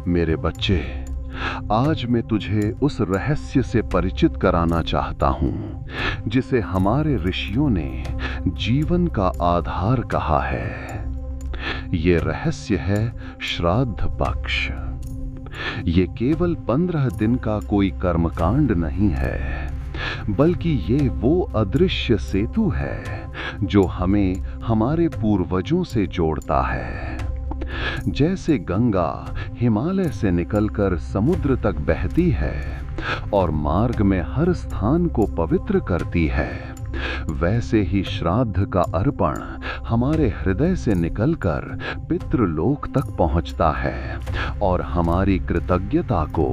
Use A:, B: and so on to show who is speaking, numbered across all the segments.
A: मेरे बच्चे, आज मैं तुझे उस रहस्य से परिचित कराना चाहता हूं जिसे हमारे ऋषियों ने जीवन का आधार कहा है। ये रहस्य है श्राद्ध पक्ष। ये केवल 15 दिन का कोई कर्मकांड नहीं है, बल्कि ये वो अदृश्य सेतु है जो हमें हमारे पूर्वजों से जोड़ता है। जैसे गंगा हिमालय से निकलकर समुद्र तक बहती है और मार्ग में हर स्थान को पवित्र करती है, वैसे ही श्राद्ध का अर्पण हमारे हृदय से निकलकर पितृलोक तक पहुंचता है और हमारी कृतज्ञता को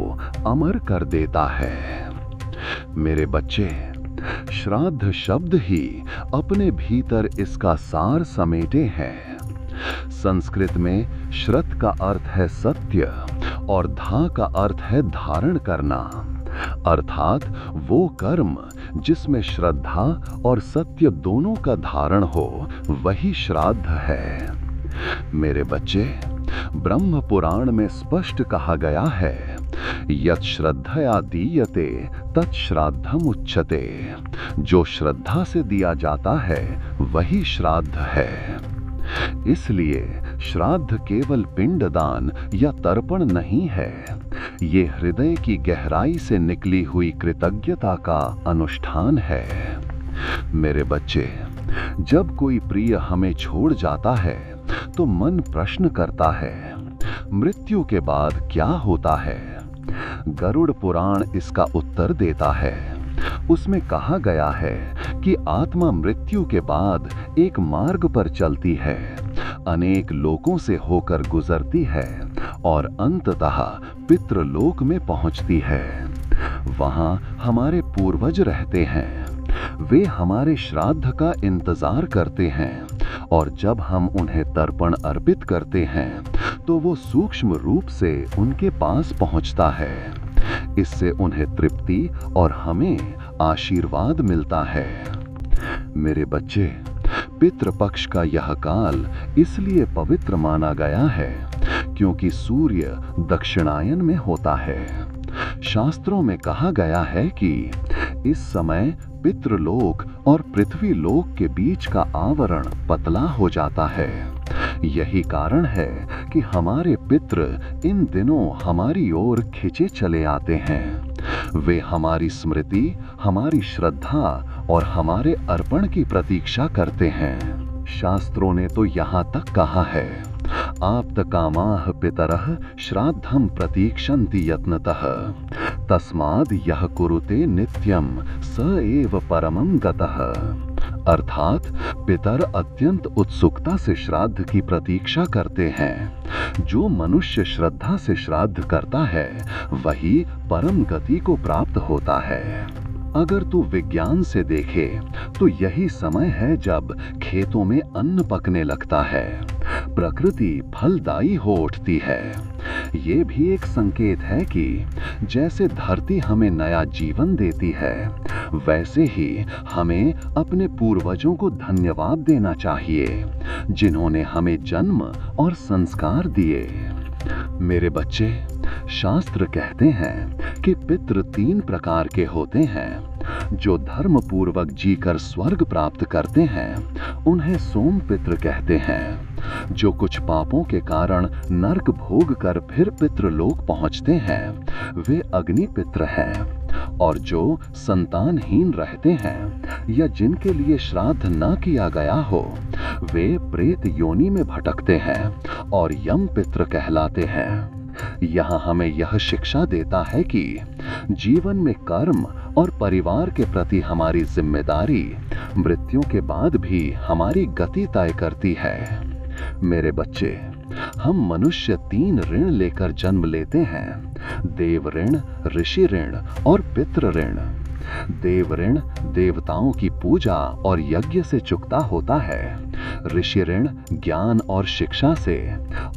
A: अमर कर देता है। मेरे बच्चे, श्राद्ध शब्द ही अपने भीतर इसका सार समेटे हैं। संस्कृत में श्रत का अर्थ है सत्य और धा का अर्थ है धारण करना, अर्थात वो कर्म जिसमें श्रद्धा और सत्य दोनों का धारण हो, वही श्राद्ध है। मेरे बच्चे, ब्रह्म पुराण में स्पष्ट कहा गया है, यत् श्रद्धया दीयते तत् श्राद्धम उच्यते। जो श्रद्धा से दिया जाता है वही श्राद्ध है। इसलिए श्राद्ध केवल पिंडदान या तर्पण नहीं है, ये हृदय की गहराई से निकली हुई कृतज्ञता का अनुष्ठान है। मेरे बच्चे, जब कोई प्रिय हमें छोड़ जाता है तो मन प्रश्न करता है, मृत्यु के बाद क्या होता है? गरुड़ पुराण इसका उत्तर देता है। उसमें कहा गया है कि आत्मा मृत्यु के बाद एक मार्ग पर चलती है, अनेक लोकों से होकर गुजरती है और अंततः पितृलोक में पहुंचती है। वहां हमारे पूर्वज रहते हैं। वे हमारे श्राद्ध का इंतजार करते हैं और जब हम उन्हें तर्पण अर्पित करते हैं तो वो सूक्ष्म रूप से उनके पास पहुंचता है। इससे उन्हें तृप्ति और हमें आशीर्वाद मिलता है। मेरे बच्चे, पितृपक्ष का यह काल इसलिए पवित्र माना गया है क्योंकि सूर्य दक्षिणायन में होता है। शास्त्रों में कहा गया है कि इस समय पितृलोक और पृथ्वी लोक के बीच का आवरण पतला हो जाता है। यही कारण है कि हमारे पितृ इन दिनों हमारी ओर खिंचे चले आते हैं। वे हमारी स्मृति, हमारी श्रद्धा और हमारे अर्पण की प्रतीक्षा करते हैं। शास्त्रों ने तो यहाँ तक कहा है, आप्तकामाः पितरः श्राद्धं प्रतीक्षन्ति यत्नतः तस्माद् यः कुरुते नित्यं स एव परमं गतः। अर्थात पितर अत्यंत उत्सुकता से श्राद्ध की प्रतीक्षा करते हैं। जो मनुष्य श्रद्धा से श्राद्ध करता है वही परम गति को प्राप्त होता है। अगर तू विज्ञान से देखे तो यही समय है जब खेतों में अन्न पकने लगता है, प्रकृति फलदायी हो उठती है। ये भी एक संकेत है कि जैसे धरती हमें नया जीवन देती है, वैसे ही हमें अपने पूर्वजों को धन्यवाद देना चाहिए जिन्होंने हमें जन्म और संस्कार दिए। मेरे बच्चे, शास्त्र कहते हैं कि पितृ 3 प्रकार के होते हैं। जो धर्म पूर्वक जीकर स्वर्ग प्राप्त करते हैं उन्हें सोम पितृ कहते हैं। जो कुछ पापों के कारण नरक भोग कर फिर पितृलोक पहुंचते हैं वे अग्नि पितृ हैं। और जो संतानहीन रहते हैं या जिनके लिए श्राद्ध न किया गया हो वे प्रेत योनि में भटकते हैं और यम पितृ कहलाते हैं। यहाँ हमें यह शिक्षा देता है कि जीवन में कर्म और परिवार के प्रति हमारी जिम्मेदारी मृत्यु के बाद भी हमारी गति तय करती है। मेरे बच्चे, हम मनुष्य 3 ऋण लेकर जन्म लेते हैं, देव ऋण, ऋषि ऋण और पितृ ऋण। देव ऋण देवताओं की पूजा और यज्ञ से चुकता होता है, ऋषि ऋण ज्ञान और शिक्षा से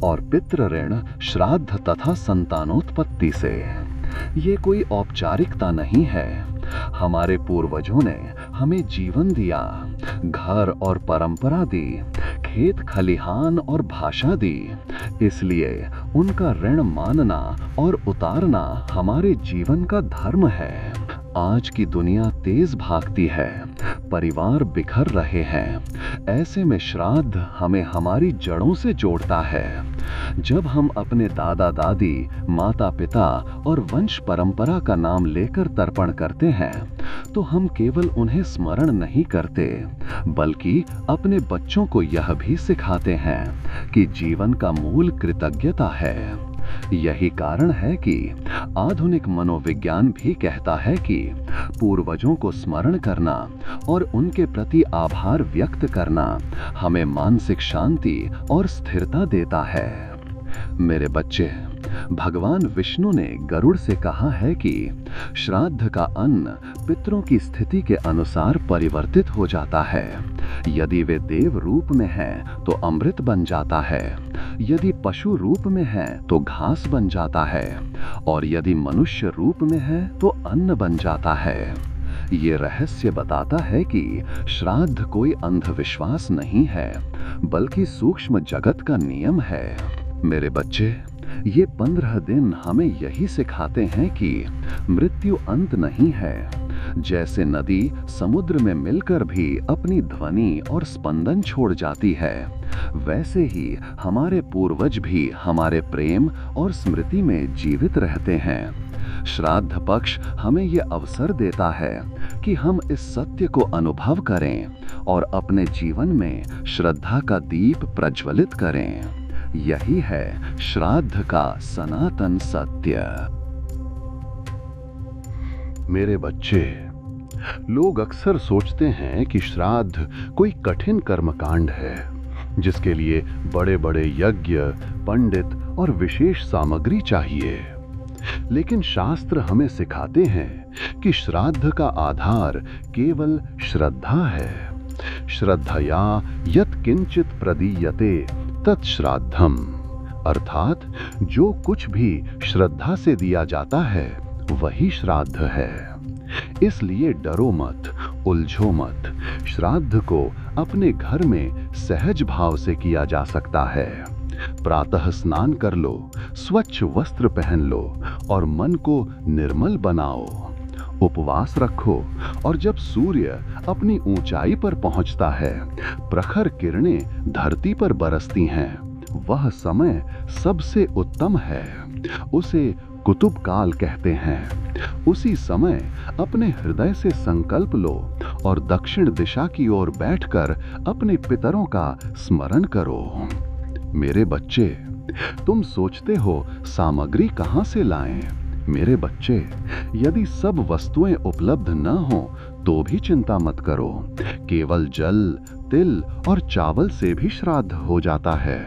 A: और पितृ ऋण श्राद्ध तथा संतानोत्पत्ति से। ये कोई औपचारिकता नहीं है। हमारे पूर्वजों ने हमें जीवन दिया, घर और परंपरा दी, खेत खलिहान और भाषा दी। इसलिए उनका ऋण मानना और उतारना हमारे जीवन का धर्म है। आज की दुनिया तेज भागती है, परिवार बिखर रहे हैं। ऐसे में श्राद्ध हमें हमारी जड़ों से जोड़ता है। जब हम अपने दादा दादी, माता पिता और वंश परंपरा का नाम लेकर तर्पण करते हैं, तो हम केवल उन्हें स्मरण नहीं करते, बल्कि अपने बच्चों को यह भी सिखाते हैं कि जीवन का मूल कृतज्ञता है। यही कारण है कि आधुनिक मनोविज्ञान भी कहता है कि पूर्वजों को स्मरण करना और उनके प्रति आभार व्यक्त करना हमें मानसिक शांति और स्थिरता देता है। मेरे बच्चे, भगवान विष्णु ने गरुड़ से कहा है कि श्राद्ध का अन्न पितरों की स्थिति के अनुसार परिवर्तित हो जाता है। यदि वे देव रूप में हैं तो अमृत बन जाता है, यदि पशु रूप में है तो घास बन जाता है, और यदि मनुष्य रूप में है तो अन्न बन जाता है। ये रहस्य बताता है कि श्राद्ध कोई अंधविश्वास नहीं है, बल्कि सूक्ष्म जगत का नियम है। मेरे बच्चे, ये 15 दिन हमें यही सिखाते हैं कि मृत्यु अंत नहीं है। जैसे नदी समुद्र में मिलकर भी अपनी ध्वनि और स्पंदन छोड़ जाती है, वैसे ही हमारे पूर्वज भी हमारे प्रेम और स्मृति में जीवित रहते हैं। श्राद्ध पक्ष हमें ये अवसर देता है कि हम इस सत्य को अनुभव करें और अपने जीवन में श्रद्धा का दीप प्रज्वलित करें। यही है श्राद्ध का सनातन सत्य। मेरे बच्चे, लोग अक्सर सोचते हैं कि श्राद्ध कोई कठिन कर्मकांड है, जिसके लिए बड़े बड़े यज्ञ, पंडित और विशेष सामग्री चाहिए। लेकिन शास्त्र हमें सिखाते हैं कि श्राद्ध का आधार केवल श्रद्धा है। श्रद्धया यत् किंचित प्रदीयते तत्श्राद्धम, अर्थात जो कुछ भी श्रद्धा से दिया जाता है वही श्राद्ध है। इसलिए डरो मत, उलझो मत। श्राद्ध को अपने घर में सहज भाव से किया जा सकता है। प्रातः स्नान कर लो, स्वच्छ वस्त्र पहन लो और मन को निर्मल बनाओ। उपवास रखो और जब सूर्य अपनी ऊंचाई पर पहुंचता है, प्रखर किरणें धरती पर बरसती हैं, वह समय सबसे उत्तम है। उसे कुतुब काल कहते हैं। उसी समय अपने हृदय से संकल्प लो और दक्षिण दिशा की ओर बैठकर अपने पितरों का स्मरण करो। मेरे बच्चे, तुम सोचते हो सामग्री कहां से लाएं? मेरे बच्चे, यदि सब वस्तुएं उपलब्ध न हो तो भी चिंता मत करो। केवल जल, तिल और चावल से भी श्राद्ध हो जाता है।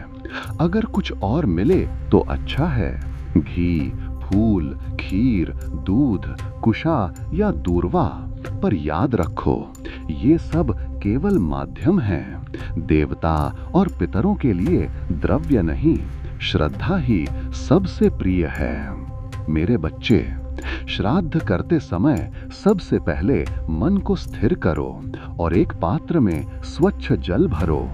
A: अगर कुछ और मिले तो अच्छा है। घी, फूल, खीर, दूध, कुशा या दूर्वा, पर याद रखो ये सब केवल माध्यम हैं। देवता और पितरों के लिए द्रव्य नहीं, श्रद्धा ही सबसे प्रिय है। मेरे बच्चे, श्राद्ध करते समय सबसे पहले मन को स्थिर करो और एक पात्र में स्वच्छ जल भरो।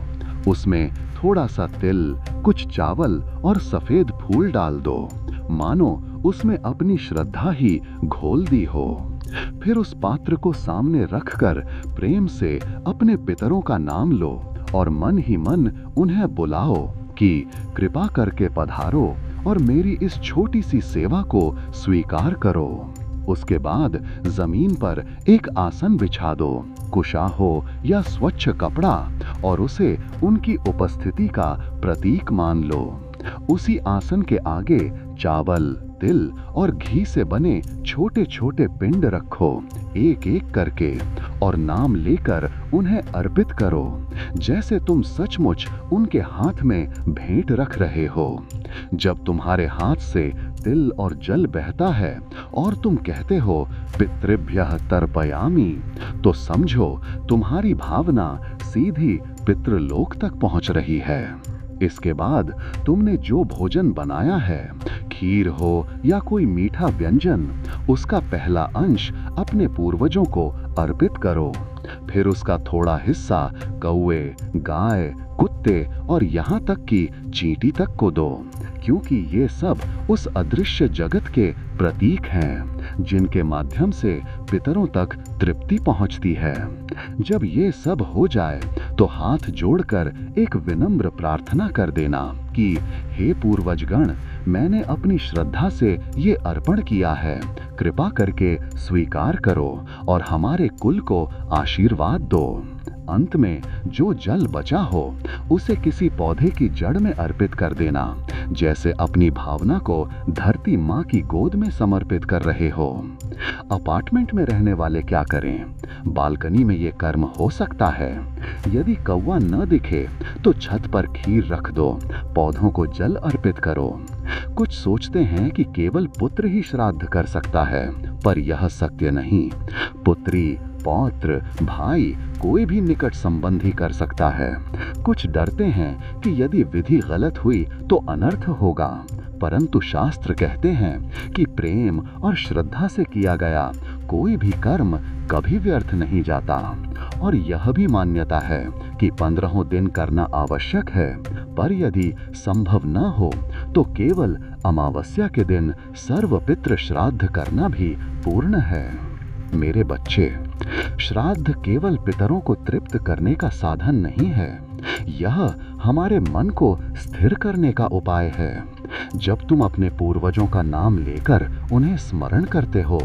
A: उसमें थोड़ा सा तिल, कुछ चावल और सफेद फूल डाल दो, मानो उसमें अपनी श्रद्धा ही घोल दी हो। फिर उस पात्र को सामने रखकर प्रेम से अपने पितरों का नाम लो और मन ही मन उन्हें बुलाओ कि कृपा करके पधारो और मेरी इस छोटी सी सेवा को स्वीकार करो। उसके बाद जमीन पर एक आसन बिछा दो, कुशा हो या स्वच्छ कपड़ा, और उसे उनकी उपस्थिति का प्रतीक मान लो। उसी आसन के आगे चावल, तिल और घी से बने छोटे छोटे पिंड रखो, एक एक करके, और नाम लेकर उन्हें अर्पित करो, जैसे तुम सचमुच उनके हाथ में भेंट रख रहे हो। जब तुम्हारे हाथ से तिल और जल बहता है और तुम कहते हो पितृभ्यः तर्पयामि, तो समझो तुम्हारी भावना सीधी पितृलोक तक पहुंच रही है। इसके बाद तुमने जो भोजन बनाया है, खीर हो या कोई मीठा व्यंजन, उसका पहला अंश अपने पूर्वजों को अर्पित करो। फिर उसका थोड़ा हिस्सा कौवे, गाय, कुत्ते और यहाँ तक कि चींटी तक को दो, क्योंकि ये सब उस अदृश्य जगत के प्रतीक हैं जिनके माध्यम से पितरों तक तृप्ति पहुंचती है। जब ये सब हो जाए तो हाथ जोड़कर एक विनम्र प्रार्थना कर देना कि हे पूर्वजगण, मैंने अपनी श्रद्धा से ये अर्पण किया है, कृपा करके स्वीकार करो और हमारे कुल को आशीर्वाद दो। अंत में जो जल बचा हो उसे किसी पौधे की जड़ में अर्पित कर देना, जैसे अपनी भावना को धरती माँ की गोद में समर्पित कर रहे हो। अपार्टमेंट में रहने वाले क्या करें? बालकनी में ये कर्म हो सकता है। यदि कौवा न दिखे तो छत पर खीर रख दो, पौधों को जल अर्पित करो। कुछ सोचते हैं कि केवल पुत्र ही श्राद्ध कर सकता है, पर यह सत्य नहीं। पुत्री, पौत्र, भाई, कोई भी निकट संबंधी कर सकता है। कुछ डरते हैं कि यदि विधि गलत हुई तो अनर्थ होगा, परंतु शास्त्र कहते हैं कि प्रेम और श्रद्धा से किया गया कोई भी कर्म कभी व्यर्थ नहीं जाता। और यह भी मान्यता है कि 15 दिन करना आवश्यक है, पर यदि संभव न हो तो केवल अमावस्या के दिन सर्वपितृ श्राद्ध करना भी पूर्ण है। मेरे बच्चे, श्राद्ध केवल पितरों को तृप्त करने का साधन नहीं है, यह हमारे मन को स्थिर करने का उपाय है। जब तुम अपने पूर्वजों का नाम लेकर उन्हें स्मरण करते हो,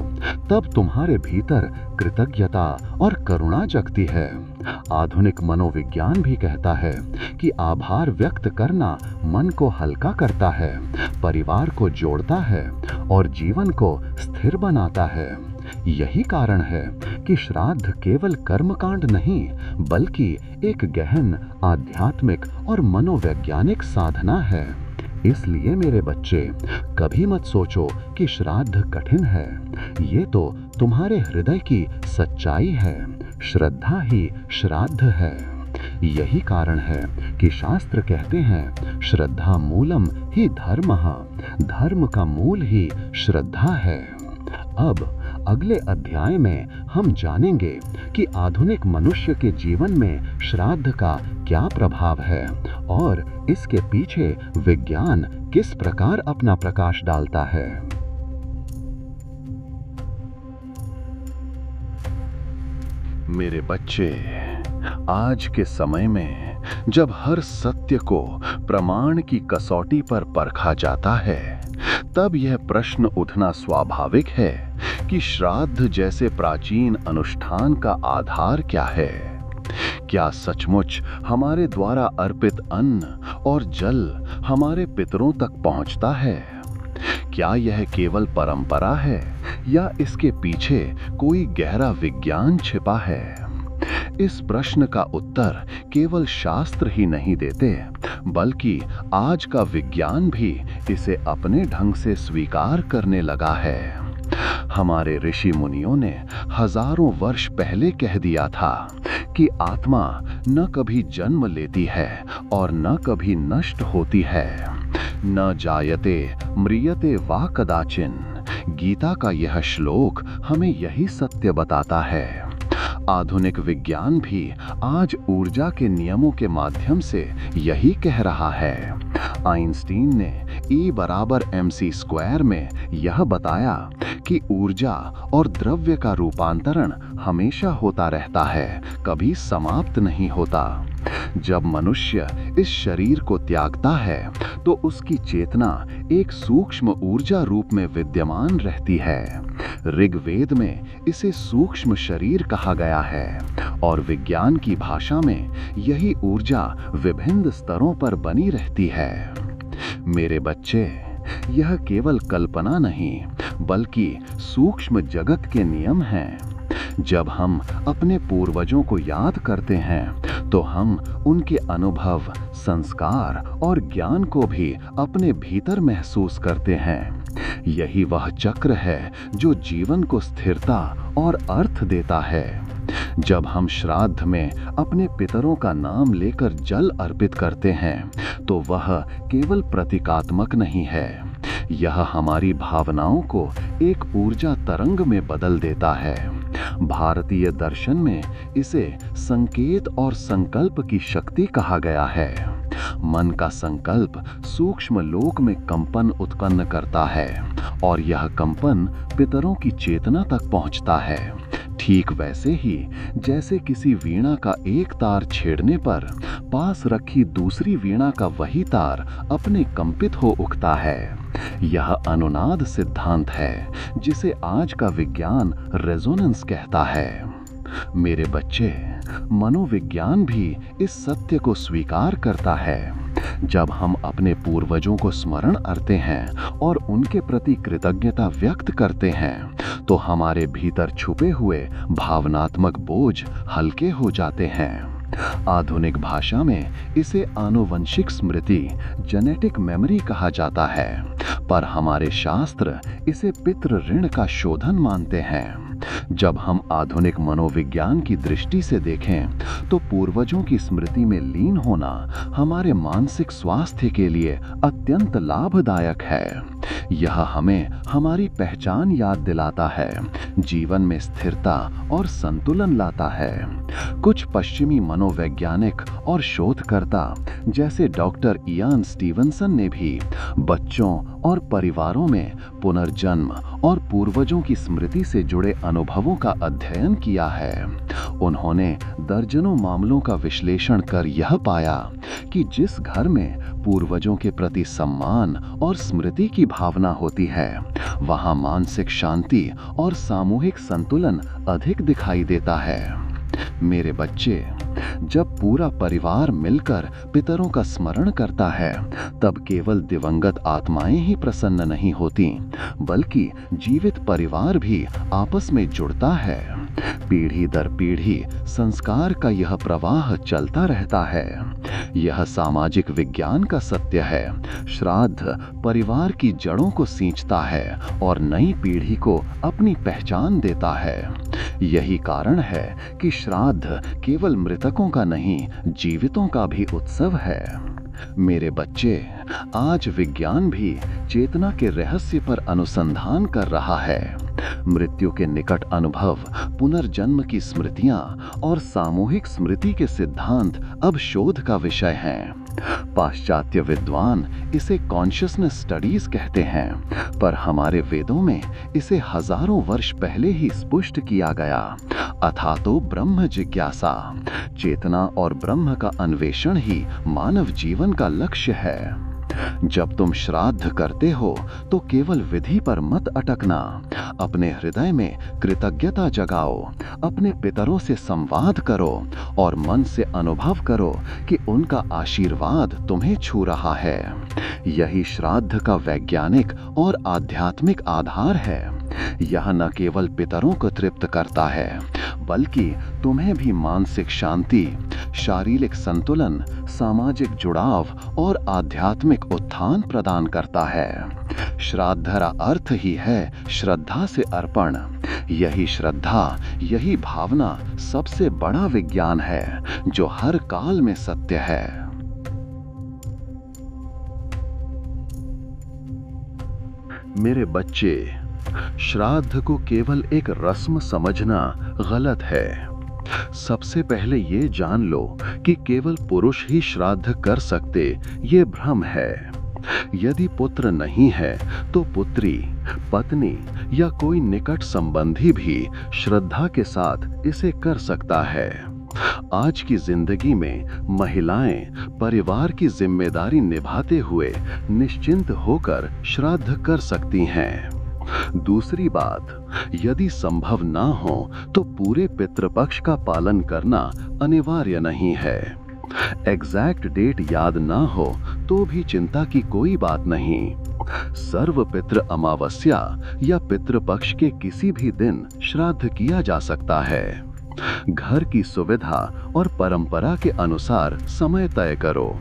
A: तब तुम्हारे भीतर कृतज्ञता और करुणा जगती है। आधुनिक मनोविज्ञान भी कहता है कि आभार व्यक्त करना मन को हल्का करता है, परिवार को जोड़ता है और जीवन को स्थिर बनाता है। यही कारण है कि श्राद्ध केवल कर्मकांड नहीं, बल्कि एक गहन आध्यात्मिक और मनोवैज्ञानिक साधना है। इसलिए मेरे बच्चे, कभी मत सोचो कि श्राद्ध कठिन है। ये तो तुम्हारे हृदय की सच्चाई है। श्रद्धा ही श्राद्ध है। यही कारण है कि शास्त्र कहते हैं, श्रद्धा मूलम ही धर्मः, धर्म का मूल ही श्रद्धा है। अब अगले अध्याय में हम जानेंगे कि आधुनिक मनुष्य के जीवन में श्राद्ध का क्या प्रभाव है और इसके पीछे विज्ञान किस प्रकार अपना प्रकाश डालता है। मेरे बच्चे, आज के समय में जब हर सत्य को प्रमाण की कसौटी पर परखा जाता है, तब यह प्रश्न उठना स्वाभाविक है कि श्राद्ध जैसे प्राचीन अनुष्ठान का आधार क्या है। क्या सचमुच हमारे द्वारा अर्पित अन्न और जल हमारे पितरों तक पहुंचता है? क्या यह केवल परंपरा है या इसके पीछे कोई गहरा विज्ञान छिपा है? इस प्रश्न का उत्तर केवल शास्त्र ही नहीं देते, बल्कि आज का विज्ञान भी इसे अपने ढंग से स्वीकार करने लगा है। हमारे ऋषि मुनियों ने हजारों वर्ष पहले कह दिया था कि आत्मा न कभी जन्म लेती है और न कभी नष्ट होती है। न जायते म्रियते वा कदाचिन। गीता का यह श्लोक हमें यही सत्य बताता है। आधुनिक विज्ञान भी आज ऊर्जा के नियमों के माध्यम से यही कह रहा है। आइंस्टीन ने E=mc² में यह बताया कि ऊर्जा और द्रव्य का रूपांतरण हमेशा होता रहता है, कभी समाप्त नहीं होता। जब मनुष्य इस शरीर को त्यागता है तो उसकी चेतना एक सूक्ष्म ऊर्जा रूप में विद्यमान रहती है। ऋग्वेद में इसे सूक्ष्म शरीर कहा गया है और विज्ञान की भाषा में यही ऊर्जा विभिन्न स्तरों पर बनी रहती है। मेरे बच्चे, यह केवल कल्पना नहीं, बल्कि सूक्ष्म जगत के नियम हैं। जब हम अपने पूर्वजों को याद करते हैं तो हम उनके अनुभव, संस्कार और ज्ञान को भी अपने भीतर महसूस करते हैं। यही वह चक्र है जो जीवन को स्थिरता और अर्थ देता है। जब हम श्राद्ध में अपने पितरों का नाम लेकर जल अर्पित करते हैं तो वह केवल प्रतीकात्मक नहीं है, यह हमारी भावनाओं को एक ऊर्जा तरंग में बदल देता है। भारतीय दर्शन में इसे संकेत और संकल्प की शक्ति कहा गया है। मन का संकल्प सूक्ष्म लोक में कंपन उत्पन्न करता है और यह कंपन पितरों की चेतना तक पहुंचता है। ठीक वैसे ही जैसे किसी वीणा का एक तार छेड़ने पर पास रखी दूसरी वीणा का वही तार अपने कंपित हो उठता है। यह अनुनाद सिद्धांत है जिसे आज का विज्ञान रेजोनेंस कहता है। मेरे बच्चे, मनोविज्ञान भी इस सत्य को स्वीकार करता है। जब हम अपने पूर्वजों को स्मरण करते हैं और उनके प्रति कृतज्ञता व्यक्त करते हैं तो हमारे भीतर छुपे हुए भावनात्मक बोझ हल्के हो जाते हैं। आधुनिक भाषा में इसे आनुवंशिक स्मृति, जेनेटिक मेमोरी कहा जाता है, पर हमारे शास्त्र इसे पितृ ऋण का शोधन मानते हैं। जब हम आधुनिक मनोविज्ञान की दृष्टि से देखें तो पूर्वजों की स्मृति में लीन होना हमारे मानसिक स्वास्थ्य के लिए अत्यंत लाभदायक है। यह हमें हमारी पहचान याद दिलाता है, जीवन में स्थिरता और संतुलन लाता है। कुछ पश्चिमी मनोवैज्ञानिक और शोधकर्ता जैसे डॉक्टर इयान स्टीवनसन ने भी बच्चों और परिवारों में पुनर्जन्म और पूर्वजों की स्मृति से जुड़े अनुभवों का अध्ययन किया है। उन्होंने दर्जनों मामलों का विश्लेषण कर यह पाया कि जिस घर में पूर्वजों के प्रति सम्मान और स्मृति की भावना होती है, वहां मानसिक शांति और सामूहिक संतुलन अधिक दिखाई देता है। मेरे बच्चे, जब पूरा परिवार मिलकर पितरों का स्मरण करता है, तब केवल दिवंगत आत्माएं ही प्रसन्न नहीं होती, बल्कि जीवित परिवार भी आपस में जुड़ता है। पीढ़ी दर पीढ़ी संस्कार का यह प्रवाह चलता रहता है। यह सामाजिक विज्ञान का सत्य है। श्राद्ध परिवार की जड़ों को सींचता है और नई पीढ़ी को अपनी पहचान देता है। यही कारण है कि श्राद्ध केवल मृतकों का नहीं, जीवितों का भी उत्सव है। मेरे बच्चे, आज विज्ञान भी चेतना के रहस्य पर अनुसंधान कर रहा है। मृत्यु के निकट अनुभव, पुनर्जन्म की स्मृतियां और सामूहिक स्मृति के सिद्धांत अब शोध का विषय हैं। पाश्चात्य विद्वान इसे कॉन्शियसनेस स्टडीज कहते हैं, पर हमारे वेदों में इसे हजारों वर्ष पहले ही स्पष्ट किया गया। अथातो ब्रह्म जिज्ञासा, चेतना और ब्रह्म का अन्वेषण ही मानव जीवन का लक्ष्य है। जब तुम श्राद्ध करते हो तो केवल विधि पर मत अटकना, अपने हृदय में कृतज्ञता जगाओ, अपने पितरों से संवाद करो और मन से अनुभव करो कि उनका आशीर्वाद तुम्हें छू रहा है। यही श्राद्ध का वैज्ञानिक और आध्यात्मिक आधार है। यह न केवल पितरों को तृप्त करता है, बल्कि तुम्हें भी मानसिक शांति, शारीरिक संतुलन, सामाजिक जुड़ाव और आध्यात्मिक उत्थान प्रदान करता है। श्राद्ध का अर्थ ही है श्रद्धा से अर्पण। यही श्रद्धा, यही भावना सबसे बड़ा विज्ञान है जो हर काल में सत्य है। मेरे बच्चे, श्राद्ध को केवल एक रस्म समझना गलत है। सबसे पहले ये जान लो कि केवल पुरुष ही श्राद्ध कर सकते, ये भ्रम है। यदि पुत्र नहीं है तो पुत्री, पत्नी या कोई निकट संबंधी भी श्रद्धा के साथ इसे कर सकता है। आज की जिंदगी में महिलाएं परिवार की जिम्मेदारी निभाते हुए निश्चिंत होकर श्राद्ध कर सकती हैं। दूसरी बात, यदि संभव ना हो तो पूरे पितृपक्ष का पालन करना अनिवार्य नहीं है। एग्जैक्ट डेट याद ना हो तो भी चिंता की कोई बात नहीं। सर्व पितृ अमावस्या या पितृपक्ष के किसी भी दिन श्राद्ध किया जा सकता है। घर की सुविधा और परंपरा के अनुसार समय तय करो।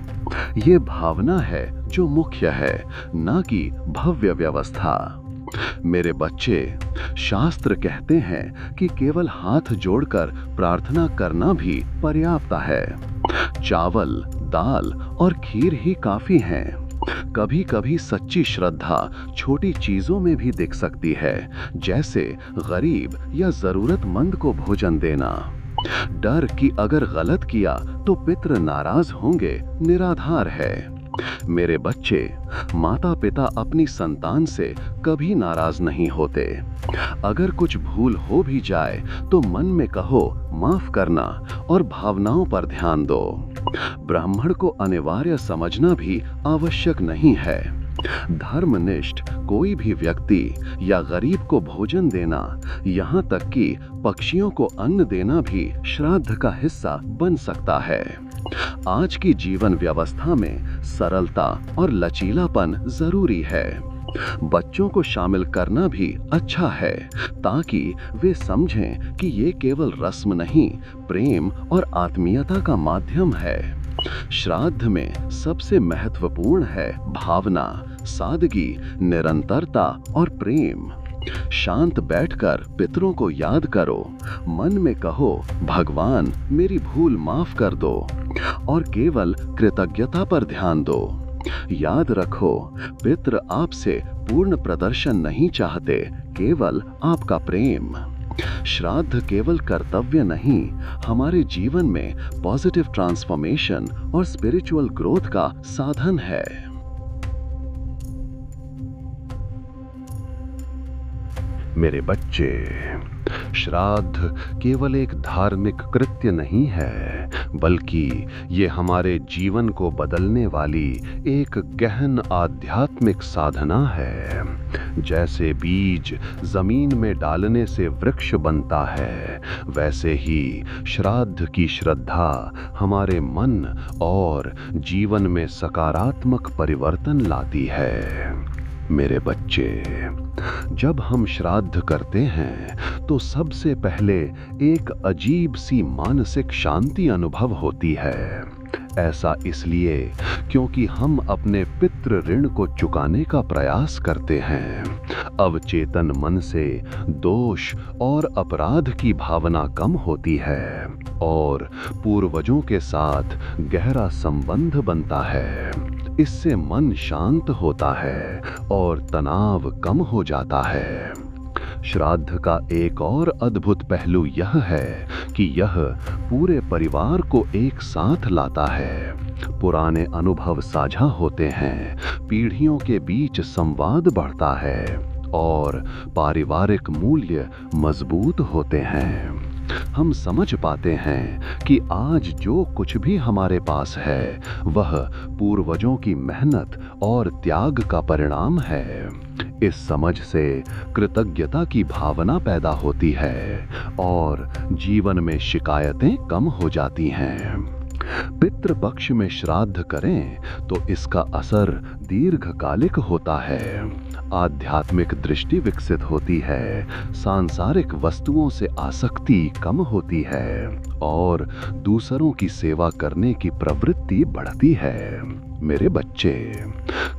A: ये भावना है जो मुख्य है, न कि भव्य व्यवस्था। मेरे बच्चे, शास्त्र कहते हैं कि केवल हाथ जोड़कर प्रार्थना करना भी पर्याप्त है। चावल, दाल और खीर ही काफी हैं। कभी कभी सच्ची श्रद्धा छोटी चीजों में भी दिख सकती है, जैसे गरीब या जरूरतमंद को भोजन देना। डर कि अगर गलत किया तो पितृ नाराज होंगे निराधार है। मेरे बच्चे, माता पिता अपनी संतान से कभी नाराज नहीं होते। अगर कुछ भूल हो भी जाए तो मन में कहो माफ करना और भावनाओं पर ध्यान दो। ब्राह्मण को अनिवार्य समझना भी आवश्यक नहीं है। धर्मनिष्ठ कोई भी व्यक्ति या गरीब को भोजन देना, यहाँ तक कि पक्षियों को अन्न देना भी श्राद्ध का हिस्सा बन सकता है। आज की जीवन व्यवस्था में सरलता और लचीलापन जरूरी है। बच्चों को शामिल करना भी अच्छा है, ताकि वे समझें कि ये केवल रस्म नहीं, प्रेम और आत्मीयता का माध्यम है। श्राद्ध में सबसे महत्वपूर्ण है भावना, सादगी, निरंतरता और प्रेम। शांत बैठकर पितरों को याद करो। मन में कहो भगवान मेरी भूल माफ कर दो, और केवल कृतज्ञता पर ध्यान दो। याद रखो, पितृ आपसे पूर्ण प्रदर्शन नहीं चाहते, केवल आपका प्रेम। श्राद्ध केवल कर्तव्य नहीं, हमारे जीवन में पॉजिटिव ट्रांसफॉर्मेशन और स्पिरिचुअल ग्रोथ का साधन है। मेरे बच्चे, श्राद्ध केवल एक धार्मिक कृत्य नहीं है, बल्कि ये हमारे जीवन को बदलने वाली एक गहन आध्यात्मिक साधना है। जैसे बीज जमीन में डालने से वृक्ष बनता है, वैसे ही श्राद्ध की श्रद्धा हमारे मन और जीवन में सकारात्मक परिवर्तन लाती है। मेरे बच्चे, जब हम श्राद्ध करते हैं तो सबसे पहले एक अजीब सी मानसिक शांति अनुभव होती है। ऐसा इसलिए क्योंकि हम अपने पितृ ऋण को चुकाने का प्रयास करते हैं। अवचेतन मन से दोष और अपराध की भावना कम होती है और पूर्वजों के साथ गहरा संबंध बनता है। इससे मन शांत होता है और तनाव कम हो जाता है। श्राद्ध का एक और अद्भुत पहलू यह है कि यह पूरे परिवार को एक साथ लाता है। पुराने अनुभव साझा होते हैं, पीढ़ियों के बीच संवाद बढ़ता है और पारिवारिक मूल्य मजबूत होते हैं। हम समझ पाते हैं कि आज जो कुछ भी हमारे पास है वह पूर्वजों की मेहनत और त्याग का परिणाम है। इस समझ से कृतज्ञता की भावना पैदा होती है और जीवन में शिकायतें कम हो जाती हैं। पितृपक्ष में श्राद्ध करें तो इसका असर दीर्घकालिक होता है। आध्यात्मिक दृष्टि विकसित होती है, सांसारिक वस्तुओं से आसक्ति कम होती है और दूसरों की सेवा करने की प्रवृत्ति बढ़ती है। मेरे बच्चे,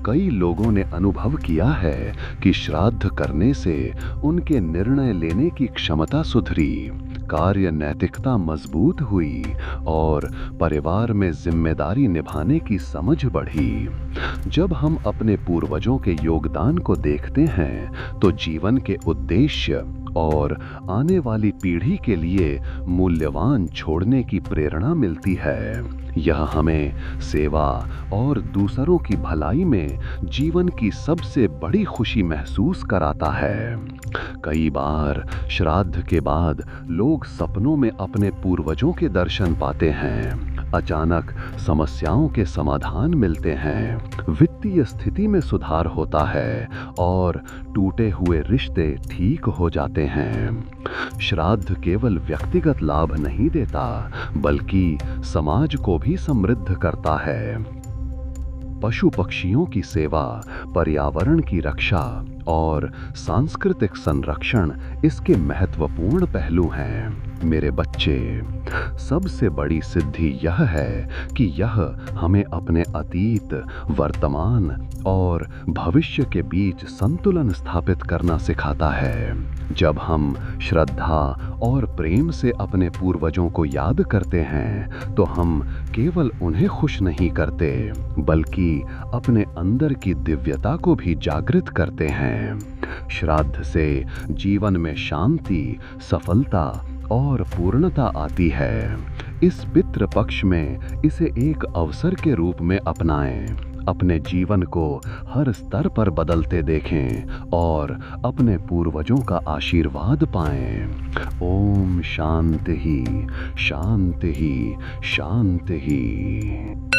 A: कई लोगों ने अनुभव किया है कि श्राद्ध करने से उनके निर्णय लेने की क्षमता सुधरी, कार्य नैतिकता मजबूत हुई और परिवार में जिम्मेदारी निभाने की समझ बढ़ी। जब हम अपने पूर्वजों के योगदान को देखते हैं तो जीवन के उद्देश्य और आने वाली पीढ़ी के लिए मूल्यवान छोड़ने की प्रेरणा मिलती है। यह हमें सेवा और दूसरों की भलाई में जीवन की सबसे बड़ी खुशी महसूस कराता है। कई बार श्राद्ध के बाद लोग सपनों में अपने पूर्वजों के दर्शन पाते हैं। अचानक समस्याओं के समाधान मिलते हैं, वित्तीय स्थिति में सुधार होता है और टूटे हुए रिश्ते ठीक हो जाते हैं। श्राद्ध केवल व्यक्तिगत लाभ नहीं देता, बल्कि समाज को भी समृद्ध करता है। पशु पक्षियों की सेवा, पर्यावरण की रक्षा और सांस्कृतिक संरक्षण इसके महत्वपूर्ण पहलू हैं। मेरे बच्चे, सबसे बड़ी सिद्धि यह है कि यह हमें अपने अतीत, वर्तमान और भविष्य के बीच संतुलन स्थापित करना सिखाता है। जब हम श्रद्धा और प्रेम से अपने पूर्वजों को याद करते हैं तो हम केवल उन्हें खुश नहीं करते बल्कि अपने अंदर की दिव्यता को भी जागृत करते हैं। श्राद्ध से जीवन में शांति, सफलता और पूर्णता आती है। इस पितृ पक्ष में इसे एक अवसर के रूप में अपनाएं, अपने जीवन को हर स्तर पर बदलते देखें और अपने पूर्वजों का आशीर्वाद पाएं। ओम शांति ही, शांति ही, शांति ही।